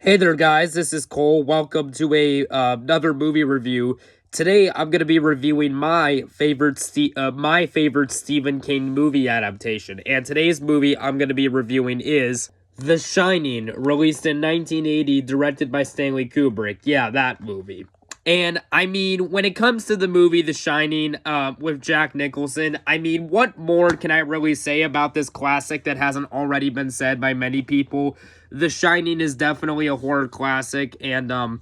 Hey there, guys. This is Cole. Welcome to another movie review. Today, I'm going to be reviewing my favorite Stephen King movie adaptation. And today's movie I'm going to be reviewing is The Shining, released in 1980, directed by Stanley Kubrick. Yeah, that movie. And I mean, when it comes to the movie The Shining with Jack Nicholson, I mean, what more can I really say about this classic that hasn't already been said by many people? The Shining is definitely a horror classic, and I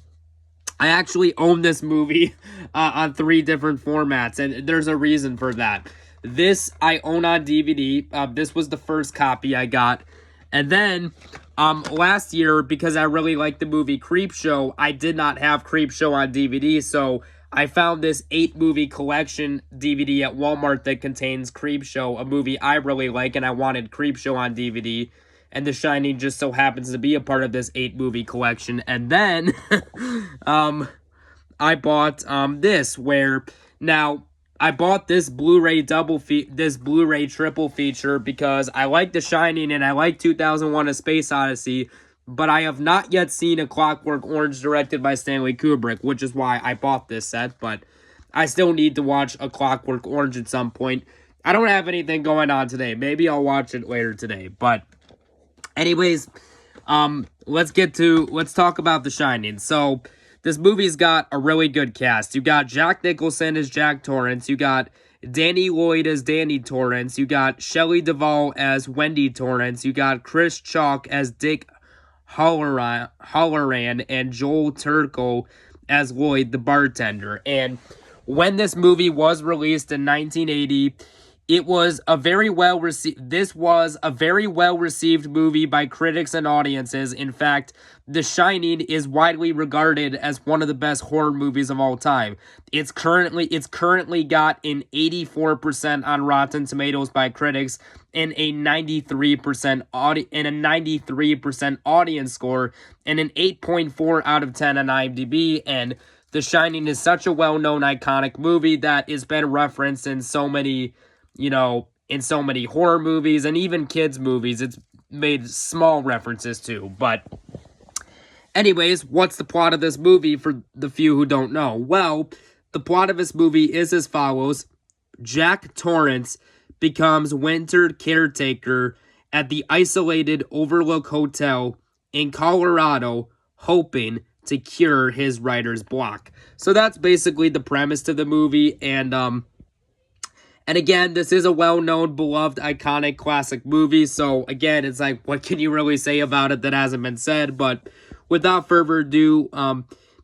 actually own this movie on 3 different formats, and there's a reason for that. This I own on DVD. This was the first copy I got. And then last year, because I really liked the movie Creepshow, I did not have Creepshow on DVD, so I found this 8-movie collection DVD at Walmart that contains Creepshow, a movie I really like, and I wanted Creepshow on DVD. And The Shining just so happens to be a part of this 8-movie collection. And then I bought this, where now I bought this Blu-ray triple feature because I like The Shining and I like 2001: A Space Odyssey, but I have not yet seen A Clockwork Orange directed by Stanley Kubrick, which is why I bought this set, but I still need to watch A Clockwork Orange at some point. I don't have anything going on today. Maybe I'll watch it later today, but anyways, let's talk about The Shining. So, this movie's got a really good cast. You got Jack Nicholson as Jack Torrance. You got Danny Lloyd as Danny Torrance. You got Shelley Duvall as Wendy Torrance. You got Chris Chalk as Dick Halloran and Joel Turco as Lloyd, the bartender. And when this movie was released in 1980, it was a very well received. This was a very well received movie by critics and audiences. In fact, The Shining is widely regarded as one of the best horror movies of all time. It's currently got an 84% on Rotten Tomatoes by critics and a 93% audience score and an 8.4 out of 10 on IMDb. And The Shining is such a well-known iconic movie that it's been referenced in so many horror movies and even kids movies. It's made small references to. But anyways, what's the plot of this movie for the few who don't know? Well, the plot of this movie is as follows. Jack Torrance becomes winter caretaker at the isolated Overlook Hotel in Colorado, hoping to cure his writer's block. So that's basically the premise to the movie, and again, this is a well-known, beloved, iconic, classic movie, so again, it's like, what can you really say about it that hasn't been said? But without further ado,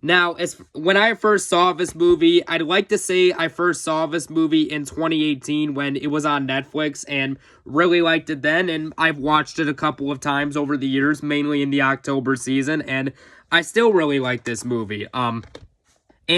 now, when I first saw this movie, I'd like to say I first saw this movie in 2018 when it was on Netflix, and really liked it then, and I've watched it a couple of times over the years, mainly in the October season, and I still really like this movie. And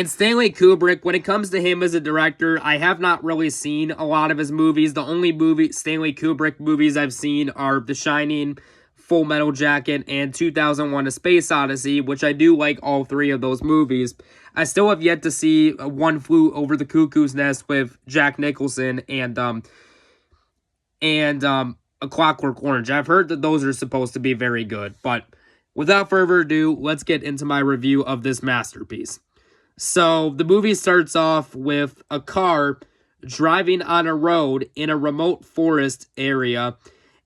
Stanley Kubrick, when it comes to him as a director, I have not really seen a lot of his movies. The only Stanley Kubrick movies I've seen are The Shining, Full Metal Jacket, and 2001: A Space Odyssey, which I do like all 3 of those movies. I still have yet to see One Flew Over the Cuckoo's Nest with Jack Nicholson and A Clockwork Orange. I've heard that those are supposed to be very good, but without further ado, let's get into my review of this masterpiece. So, the movie starts off with a car driving on a road in a remote forest area,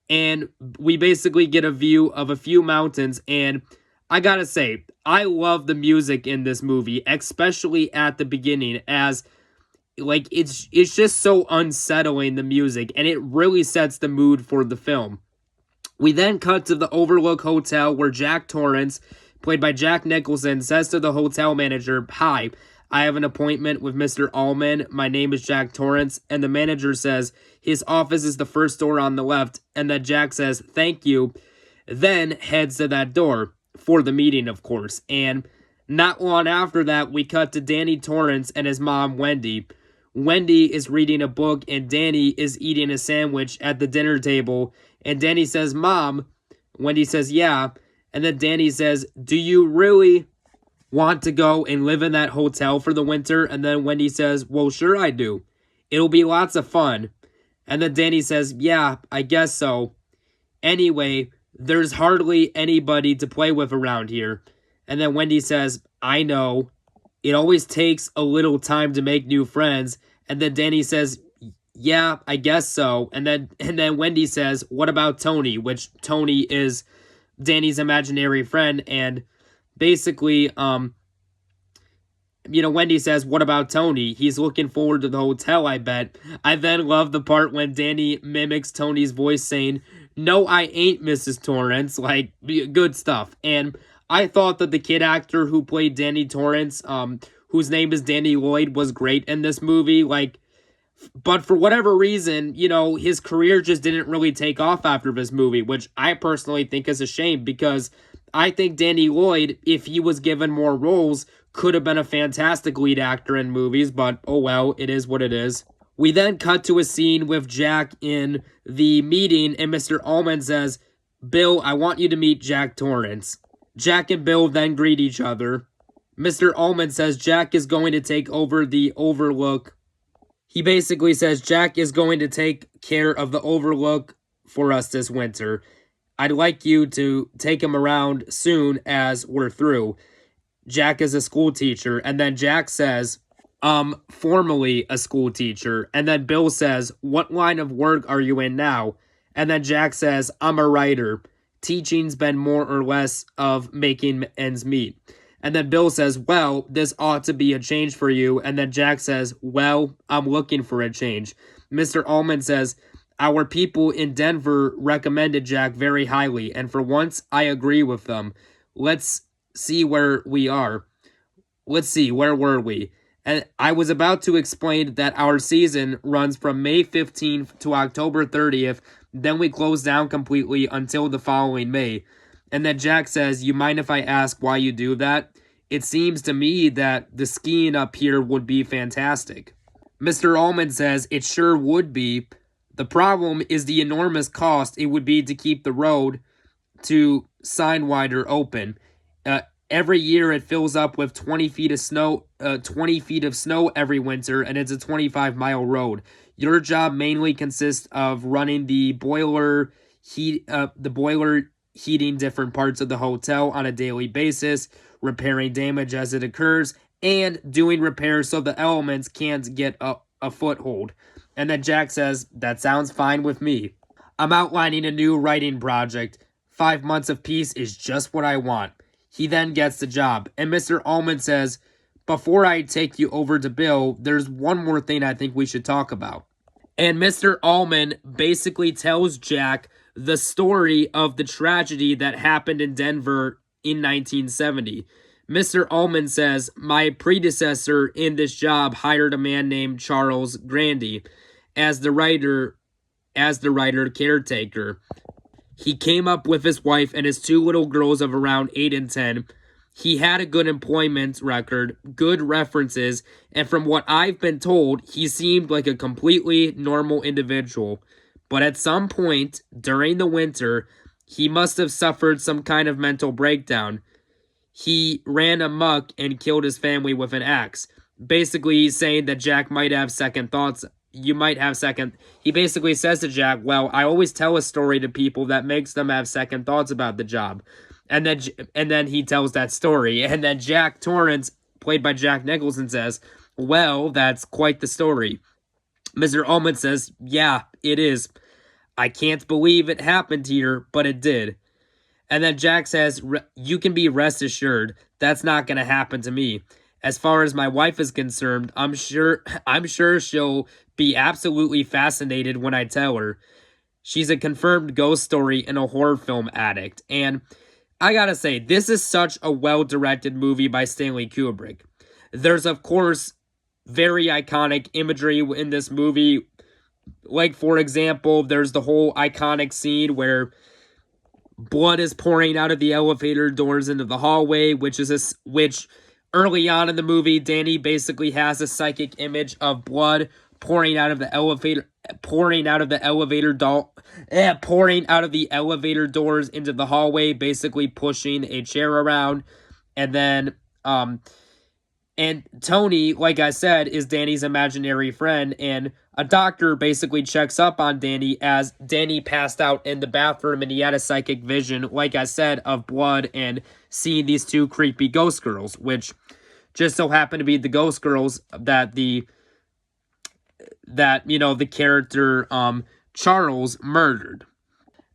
and we basically get a view of a few mountains, and I gotta say, I love the music in this movie, especially at the beginning, as, like, it's just so unsettling, the music, and it really sets the mood for the film. We then cut to the Overlook Hotel, where Jack Torrance, played by Jack Nicholson, says to the hotel manager, "Hi, I have an appointment with Mr. Allman. My name is Jack Torrance." And the manager says his office is the first door on the left, and that Jack says, "Thank you," then heads to that door for the meeting, of course. And not long after that, we cut to Danny Torrance and his mom, Wendy. Wendy is reading a book, and Danny is eating a sandwich at the dinner table. And Danny says, "Mom." Wendy says, "Yeah." And then Danny says, "Do you really want to go and live in that hotel for the winter?" And then Wendy says, "Well, sure I do. It'll be lots of fun." And then Danny says, "Yeah, I guess so. Anyway, there's hardly anybody to play with around here. And then Wendy says, I know. It always takes a little time to make new friends. And then Danny says, yeah, I guess so. And then Wendy says, what about Tony? Which Tony is Danny's imaginary friend. And basically, Wendy says, what about Tony? He's looking forward to the hotel, I bet. I then love the part when Danny mimics Tony's voice saying, no, I ain't Mrs. Torrance. Like, good stuff. And I thought that the kid actor who played Danny Torrance, whose name is Danny Lloyd, was great in this movie. Like, but for whatever reason, his career just didn't really take off after this movie, which I personally think is a shame because I think Danny Lloyd, if he was given more roles, could have been a fantastic lead actor in movies, but oh well, it is what it is. We then cut to a scene with Jack in the meeting, and Mr. Ullman says, Bill, I want you to meet Jack Torrance. Jack and Bill then greet each other. Mr. Ullman says Jack is going to take over the Overlook. He basically says Jack is going to take care of the Overlook for us this winter. I'd like you to take him around soon as we're through. Jack is a school teacher. And then Jack says, formerly a school teacher. And then Bill says, what line of work are you in now? And then Jack says, I'm a writer. Teaching's been more or less of making ends meet. And then Bill says, well, this ought to be a change for you. And then Jack says, well, I'm looking for a change. Mr. Ullman says, our people in Denver recommended Jack very highly. And for once, I agree with them. Let's see where we are. Let's see, where were we? And I was about to explain that our season runs from May 15th to October 30th. Then we close down completely until the following May. And then Jack says, you mind if I ask why you do that? It seems to me that the skiing up here would be fantastic. Mr. Ullman says, it sure would be. The problem is the enormous cost it would be to keep the road to Sidewinder open. Every year it fills up with 20 feet of snow, every winter, and it's a 25-mile road. Your job mainly consists of running the boiler heating different parts of the hotel on a daily basis, repairing damage as it occurs, and doing repairs so the elements can't get a foothold. And then Jack says, that sounds fine with me. I'm outlining a new writing project. 5 months of peace is just what I want. He then gets the job. And Mr. Ullman says, before I take you over to Bill, there's one more thing I think we should talk about. And Mr. Ullman basically tells Jack the story of the tragedy that happened in Denver in 1970. Mr. Ullman says, my predecessor in this job hired a man named Charles Grandy as the writer caretaker. He came up with his wife and his 2 little girls of around 8 and 10. He had a good employment record, good references, and from what I've been told, he seemed like a completely normal individual. But at some point during the winter, he must have suffered some kind of mental breakdown. He ran amok and killed his family with an axe. Basically, he's saying that Jack might have second thoughts. He basically says to Jack, well, I always tell a story to people that makes them have second thoughts about the job. And then he tells that story. And then Jack Torrance, played by Jack Nicholson, says, well, that's quite the story. Mr. Ullman says, yeah, it is. I can't believe it happened here, but it did. And then Jack says, you can be rest assured, that's not going to happen to me. As far as my wife is concerned, I'm sure she'll be absolutely fascinated when I tell her. She's a confirmed ghost story and a horror film addict. And I gotta say, this is such a well-directed movie by Stanley Kubrick. There's, of course, very iconic imagery in this movie. Like, for example, there's the whole iconic scene where blood is pouring out of the elevator doors into the hallway, which early on in the movie, Danny basically has a psychic image of blood pouring out of the elevator doors into the hallway, basically pushing a chair around. And then and Tony, like I said, is Danny's imaginary friend, and a doctor basically checks up on Danny as Danny passed out in the bathroom and he had a psychic vision, like I said, of blood and seeing these two creepy ghost girls, which just so happened to be the ghost girls that the character Charles murdered.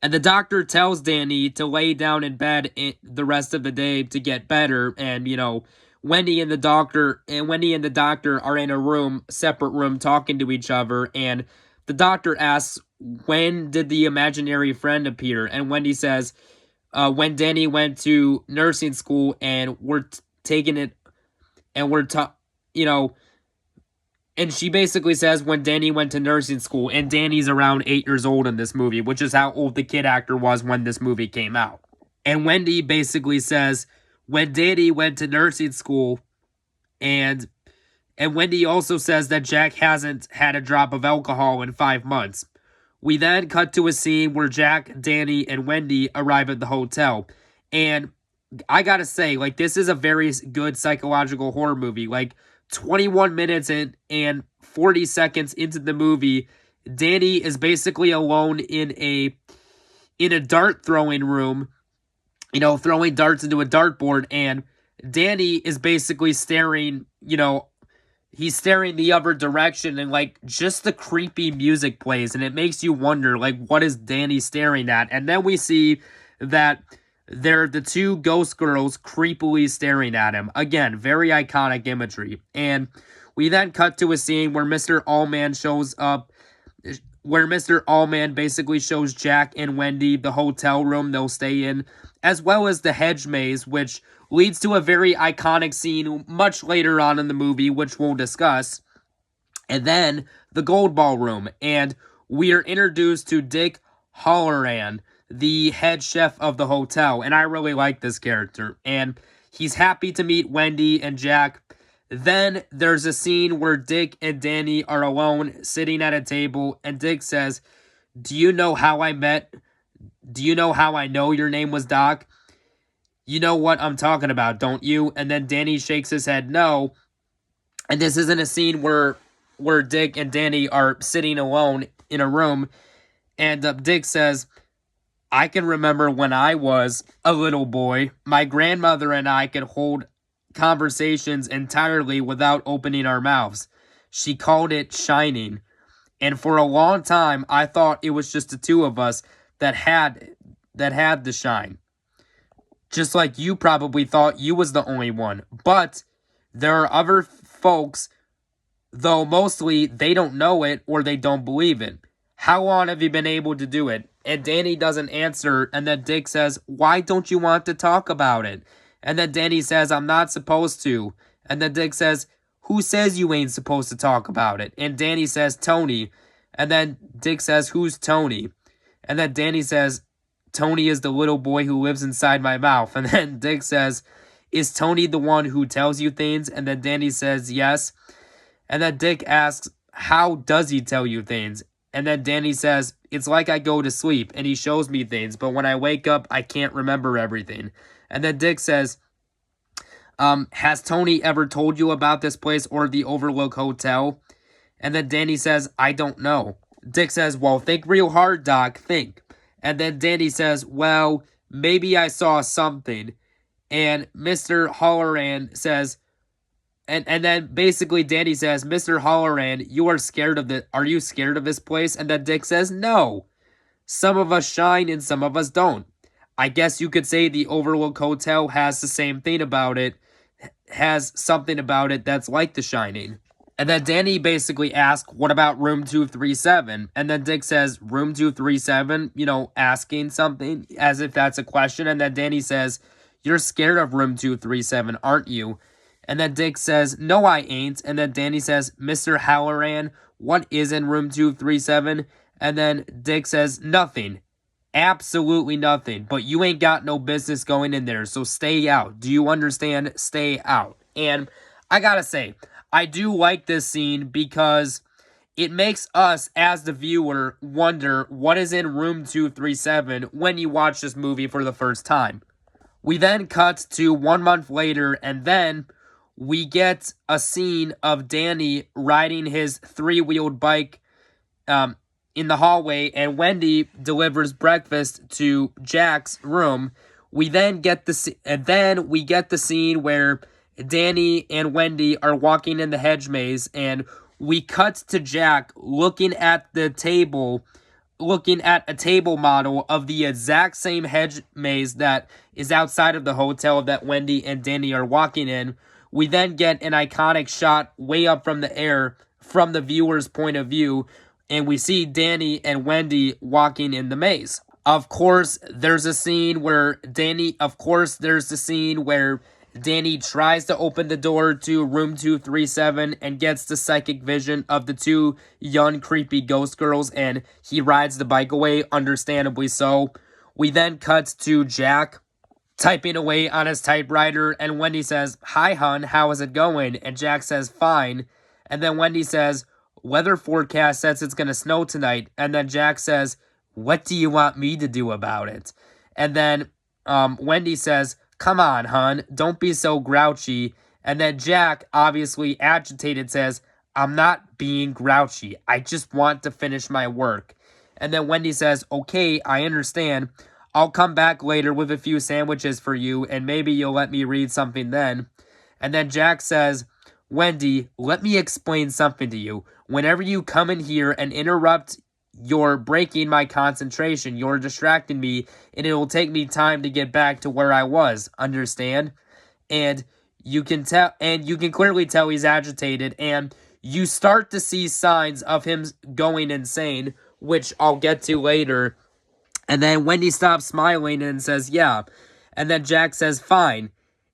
And the doctor tells Danny to lay down in bed the rest of the day to get better. And, Wendy and the doctor are in a separate room, talking to each other. And the doctor asks, when did the imaginary friend appear? And Wendy says, when Danny went to nursing school and we're taking it, and and she basically says when Danny went to nursing school, and Danny's around 8 years old in this movie, which is how old the kid actor was when this movie came out. And Wendy basically says when Danny went to nursing school, and Wendy also says that Jack hasn't had a drop of alcohol in 5 months. We then cut to a scene where Jack, Danny, and Wendy arrive at the hotel. And I gotta say, this is a very good psychological horror movie. 21 minutes in and 40 seconds into the movie, Danny is basically alone in a dart throwing room, throwing darts into a dartboard, and Danny is basically staring, he's staring the other direction, and just the creepy music plays, and it makes you wonder, what is Danny staring at? And then we see that they're the two ghost girls creepily staring at him. Again, very iconic imagery. And we then cut to a scene where Mr. Allman shows up, where Mr. Allman basically shows Jack and Wendy the hotel room they'll stay in, as well as the hedge maze, which leads to a very iconic scene much later on in the movie, which we'll discuss. And then the Gold Ballroom, and we are introduced to Dick Hallorann, the head chef of the hotel, and I really like this character, and he's happy to meet Wendy and Jack. Then there's a scene where Dick and Danny are alone, sitting at a table, and Dick says, do you know how I know your name was Doc? You know what I'm talking about, don't you? And then Danny shakes his head no, and this isn't a scene where Dick and Danny are sitting alone in a room, and Dick says, I can remember when I was a little boy, my grandmother and I could hold conversations entirely without opening our mouths. She called it shining. And for a long time, I thought it was just the two of us that had the shine. Just like you probably thought you was the only one. But there are other folks, though mostly they don't know it or they don't believe it. How long have you been able to do it? And Danny doesn't answer, and then Dick says, why don't you want to talk about it? And then Danny says, I'm not supposed to. And then Dick says, who says you ain't supposed to talk about it? And Danny says, Tony. And then Dick says, who's Tony? And then Danny says, Tony is the little boy who lives inside my mouth. And then Dick says, is Tony the one who tells you things? And then Danny says, yes. And then Dick asks, how does he tell you things? And then Danny says, it's like I go to sleep and he shows me things, but when I wake up, I can't remember everything. And then Dick says, has Tony ever told you about this place or the Overlook Hotel? And then Danny says, I don't know. Dick says, well, think real hard, Doc, think. And then Danny says, well, maybe I saw something. And Mr. Hallorann says, and then basically Danny says, Mr. Hallorann, are you scared of this place? And then Dick says, no. Some of us shine and some of us don't. I guess you could say the Overlook Hotel has the same thing about it, has something about it that's like The Shining. And then Danny basically asks, what about room 237? And then Dick says, room 237, asking something as if that's a question. And then Danny says, you're scared of room 237, aren't you? And then Dick says, no, I ain't. And then Danny says, Mr. Hallorann, what is in room 237? And then Dick says, nothing. Absolutely nothing. But you ain't got no business going in there, so stay out. Do you understand? Stay out. And I gotta say, I do like this scene because it makes us, as the viewer, wonder what is in room 237 when you watch this movie for the first time. We then cut to 1 month later, and then we get a scene of Danny riding his three-wheeled bike um, in the hallway, and Wendy delivers breakfast to Jack's room. We then get the scene where Danny and Wendy are walking in the hedge maze, and we cut to Jack looking at a table model of the exact same hedge maze that is outside of the hotel that Wendy and Danny are walking in. We then get an iconic shot way up from the air from the viewer's point of view, and we see Danny and Wendy walking in the maze. Of course, there's a scene where Danny tries to open the door to room 237 and gets the psychic vision of the two young, creepy ghost girls, and he rides the bike away, understandably so. We then cut to Jack typing away on his typewriter, and Wendy says, "Hi, hun, how is it going?" And Jack says, "Fine." And then Wendy says, "Weather forecast says it's going to snow tonight." And then Jack says, "What do you want me to do about it?" And then Wendy says, "Come on, hun, don't be so grouchy." And then Jack, obviously agitated, says, "I'm not being grouchy. I just want to finish my work." And then Wendy says, "Okay, I understand. I'll come back later with a few sandwiches for you, and maybe you'll let me read something then." And then Jack says, "Wendy, let me explain something to you. Whenever you come in here and interrupt, you're breaking my concentration. You're distracting me, and it will take me time to get back to where I was. Understand?" And you can clearly tell he's agitated, and you start to see signs of him going insane, which I'll get to later. And then Wendy stops smiling and says, "Yeah." And then Jack says, "Fine.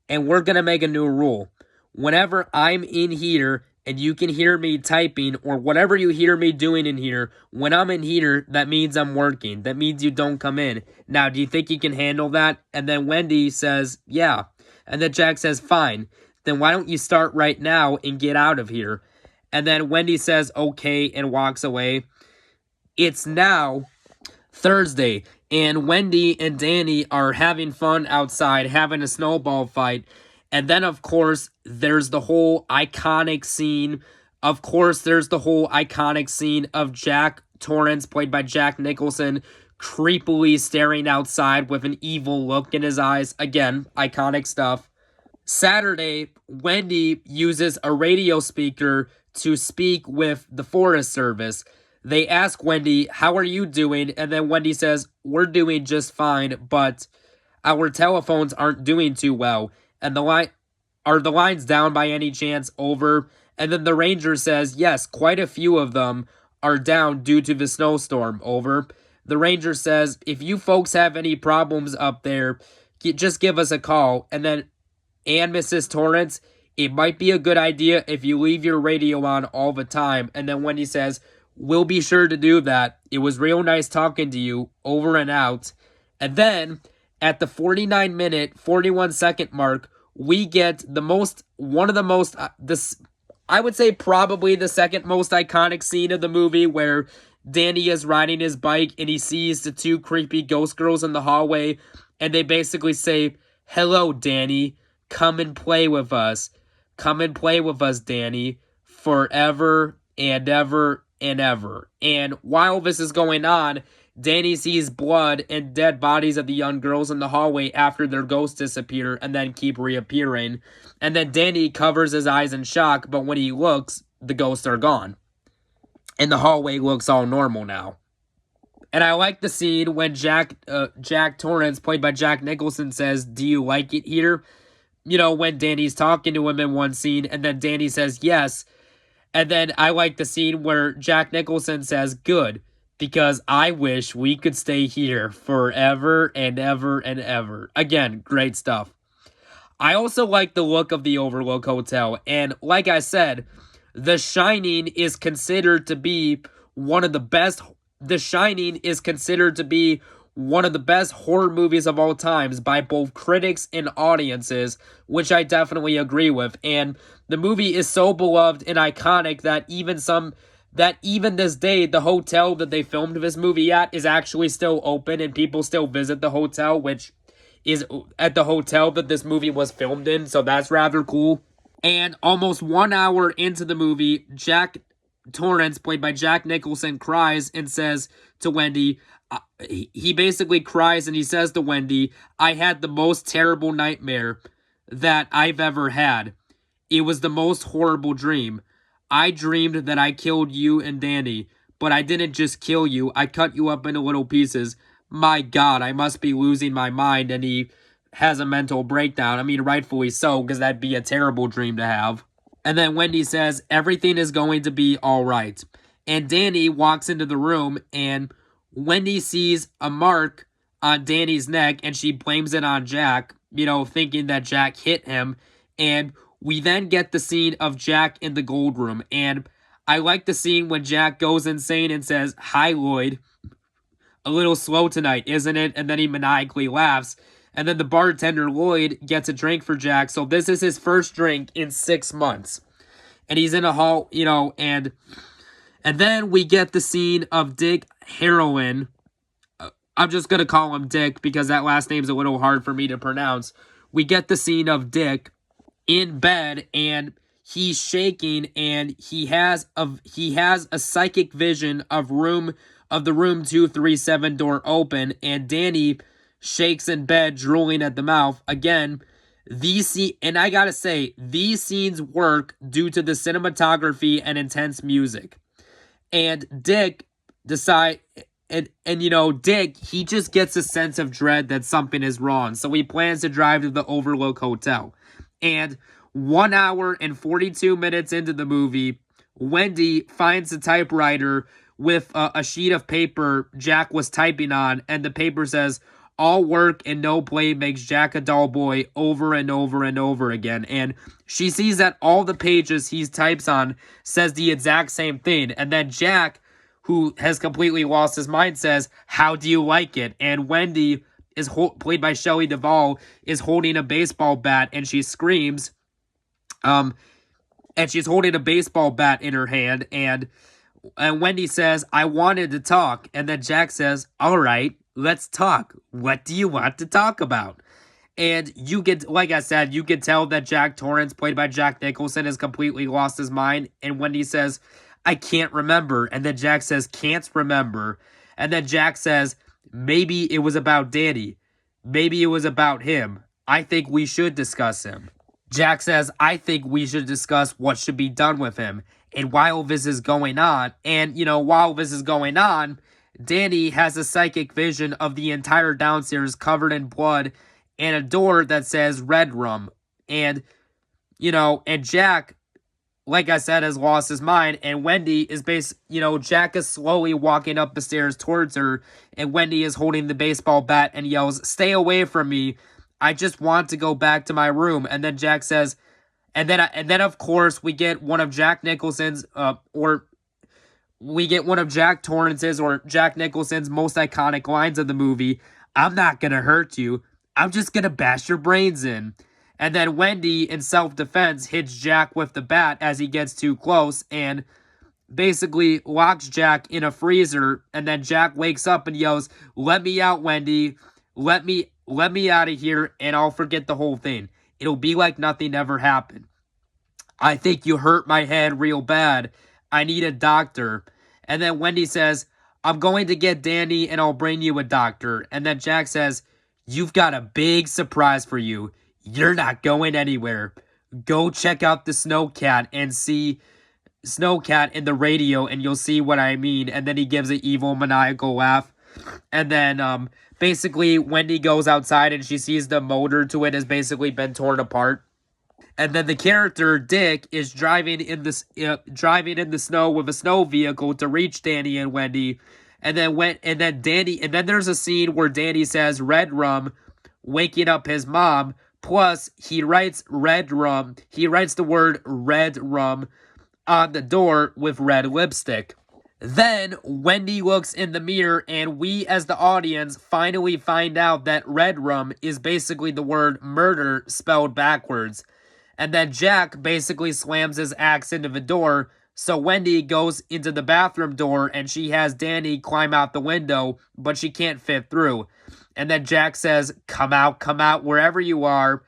And we're going to make a new rule. Whenever I'm in here and you can hear me typing or whatever you hear me doing in here, when I'm in here, that means I'm working. That means you don't come in. Now, do you think you can handle that?" And then Wendy says, "Yeah." And then Jack says, "Fine. Then why don't you start right now and get out of here?" And then Wendy says, "Okay," and walks away. It's now Thursday, and Wendy and Danny are having fun outside, having a snowball fight. And then, of course, there's the whole iconic scene. Of Jack Torrance, played by Jack Nicholson, creepily staring outside with an evil look in his eyes. Again, iconic stuff. Saturday, Wendy uses a radio speaker to speak with the Forest Service. They ask Wendy, "How are you doing?" And then Wendy says, "We're doing just fine, but our telephones aren't doing too well." And the lines down by any chance? Over. And then the ranger says, "Yes, quite a few of them are down due to the snowstorm." Over. The ranger says, "If you folks have any problems up there, just give us a call." And then, "And Mrs. Torrance, it might be a good idea if you leave your radio on all the time." And then Wendy says, "We'll be sure to do that. It was real nice talking to you. Over and out." And then, at the 49-minute, 41-second mark, we get I would say probably the second most iconic scene of the movie, where Danny is riding his bike and he sees the two creepy ghost girls in the hallway, and they basically say, "Hello, Danny. Come and play with us. Come and play with us, Danny. Forever and ever and ever." And while this is going on, Danny sees blood and dead bodies of the young girls in the hallway after their ghosts disappear and then keep reappearing. And then Danny covers his eyes in shock, but when he looks, the ghosts are gone. And the hallway looks all normal now. And I like the scene when Jack Torrance, played by Jack Nicholson, says, "Do you like it here?" When Danny's talking to him in one scene, and then Danny says, "Yes." And then I like the scene where Jack Nicholson says, "Good, because I wish we could stay here forever and ever and ever." Again, great stuff. I also like the look of the Overlook Hotel, and like I said, The Shining is considered to be one of the best horror movies of all times by both critics and audiences, which I definitely agree with. And the movie is so beloved and iconic that even this day, the hotel that they filmed this movie at is actually still open, and people still visit the hotel, which is at the hotel that this movie was filmed in, so that's rather cool. And almost 1 hour into the movie, Jack Torrance, played by Jack Nicholson, cries and says to Wendy, he basically cries and he says to Wendy, I had the most terrible nightmare that I've ever had. It was the most horrible dream. I dreamed that I killed you and Danny, but I didn't just kill you, I cut you up into little pieces. My God, I must be losing my mind. And he has a mental breakdown. I mean, rightfully so, because that'd be a terrible dream to have. And then Wendy says, everything is going to be all right. And Danny walks into the room, and Wendy sees a mark on Danny's neck, and she blames it on Jack, thinking that Jack hit him. And we then get the scene of Jack in the gold room. And I like the scene when Jack goes insane and says, hi, Lloyd. A little slow tonight, isn't it? And then he maniacally laughs. And then the bartender, Lloyd, gets a drink for Jack. So this is his first drink in 6 months. And he's in a hall, and then we get the scene of Dick Heroin. I'm just going to call him Dick because that last name's a little hard for me to pronounce. We get the scene of Dick in bed, and he's shaking, and he has a psychic vision of the room 237 door open, and Danny shakes in bed, drooling at the mouth. Again, and I gotta say, these scenes work due to the cinematography and intense music. And Dick Dick, he just gets a sense of dread that something is wrong. So he plans to drive to the Overlook Hotel. And 1 hour and 42 minutes into the movie, Wendy finds a typewriter with a sheet of paper Jack was typing on, and the paper says, all work and no play makes Jack a dull boy, over and over and over again. And she sees that all the pages he types on says the exact same thing. And then Jack, who has completely lost his mind, says, how do you like it? And Wendy, played by Shelley Duvall, is holding a baseball bat, and she screams. And she's holding a baseball bat in her hand, and Wendy says, I wanted to talk. And then Jack says, all right, let's talk. What do you want to talk about? And like I said, you can tell that Jack Torrance, played by Jack Nicholson, has completely lost his mind. And Wendy says, I can't remember. And then Jack says, can't remember. And then Jack says, maybe it was about Danny. Maybe it was about him. I think we should discuss him. Jack says, I think we should discuss what should be done with him. And while this is going on, Danny has a psychic vision of the entire downstairs covered in blood and a door that says Red Room. And, and Jack, like I said, has lost his mind. And Wendy is Jack is slowly walking up the stairs towards her. And Wendy is holding the baseball bat and yells, stay away from me. I just want to go back to my room. And then Jack says, and then of course we get one of Jack Nicholson's Jack Torrance's or Jack Nicholson's most iconic lines of the movie. I'm not gonna hurt you. I'm just gonna bash your brains in. And then Wendy, in self-defense, hits Jack with the bat as he gets too close and basically locks Jack in a freezer. And then Jack wakes up and yells, let me out, Wendy. Let me out of here, and I'll forget the whole thing. It'll be like nothing ever happened. I think you hurt my head real bad. I need a doctor. And then Wendy says, I'm going to get Danny and I'll bring you a doctor. And then Jack says, you've got a big surprise for you. You're not going anywhere. Go check out the Snowcat and see Snowcat in the radio and you'll see what I mean. And then he gives an evil maniacal laugh. And then basically Wendy goes outside and she sees the motor to it has basically been torn apart. And then the character Dick is driving in the snow with a snow vehicle to reach Danny and Wendy. And then there's a scene where Danny says Red Rum, waking up his mom. Plus he writes Red Rum. He writes the word Red Rum on the door with red lipstick. Then Wendy looks in the mirror and we as the audience finally find out that Red Rum is basically the word murder spelled backwards. And then Jack basically slams his axe into the door, so Wendy goes into the bathroom door and she has Danny climb out the window, but she can't fit through. And then Jack says, come out, wherever you are.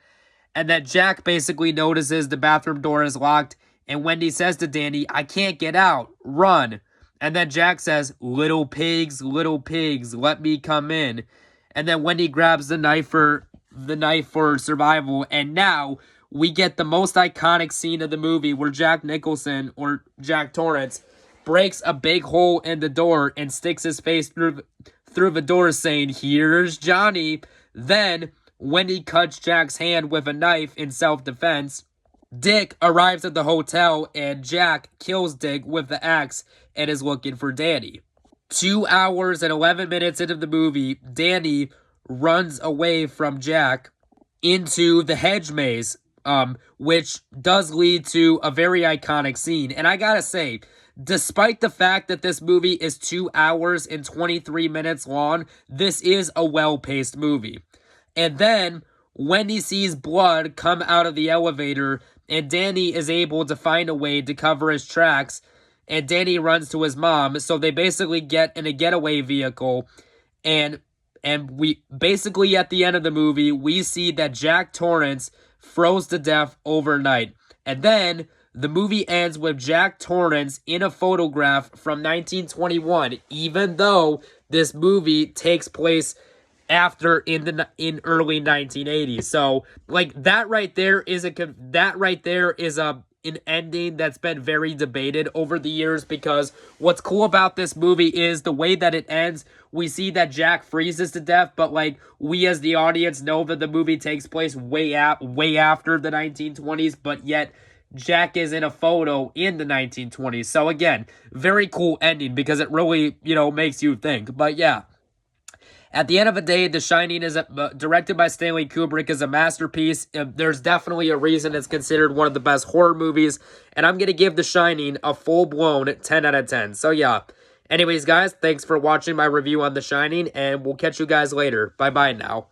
And then Jack basically notices the bathroom door is locked And Wendy says to Danny, I can't get out. Run. And then Jack says, little pigs, let me come in. And then Wendy grabs the knife for survival. And now we get the most iconic scene of the movie where Jack Nicholson, or Jack Torrance, breaks a big hole in the door and sticks his face through the door saying, here's Johnny. Then Wendy cuts Jack's hand with a knife in self-defense. Dick arrives at the hotel and Jack kills Dick with the axe and is looking for Danny. 2 hours and 11 minutes into the movie, Danny runs away from Jack into the hedge maze, which does lead to a very iconic scene. And I gotta say, despite the fact that this movie is 2 hours and 23 minutes long, this is a well-paced movie. And then Wendy sees blood come out of the elevator, and Danny is able to find a way to cover his tracks, and Danny runs to his mom. So they basically get in a getaway vehicle, and we basically at the end of the movie, we see that Jack Torrance froze to death overnight. And then the movie ends with Jack Torrance in a photograph from 1921, even though this movie takes place after in early 1980s. So like that right there is an ending that's been very debated over the years, because what's cool about this movie is the way that it ends. We see that Jack freezes to death, but like we as the audience know that the movie takes place way after the 1920s, but yet Jack is in a photo in the 1920s. So again, very cool ending because it really, makes you think. But yeah, at the end of the day, The Shining is directed by Stanley Kubrick, is a masterpiece. There's definitely a reason it's considered one of the best horror movies, and I'm going to give The Shining a full-blown 10 out of 10. So yeah, anyways guys, thanks for watching my review on The Shining, and we'll catch you guys later. Bye-bye now.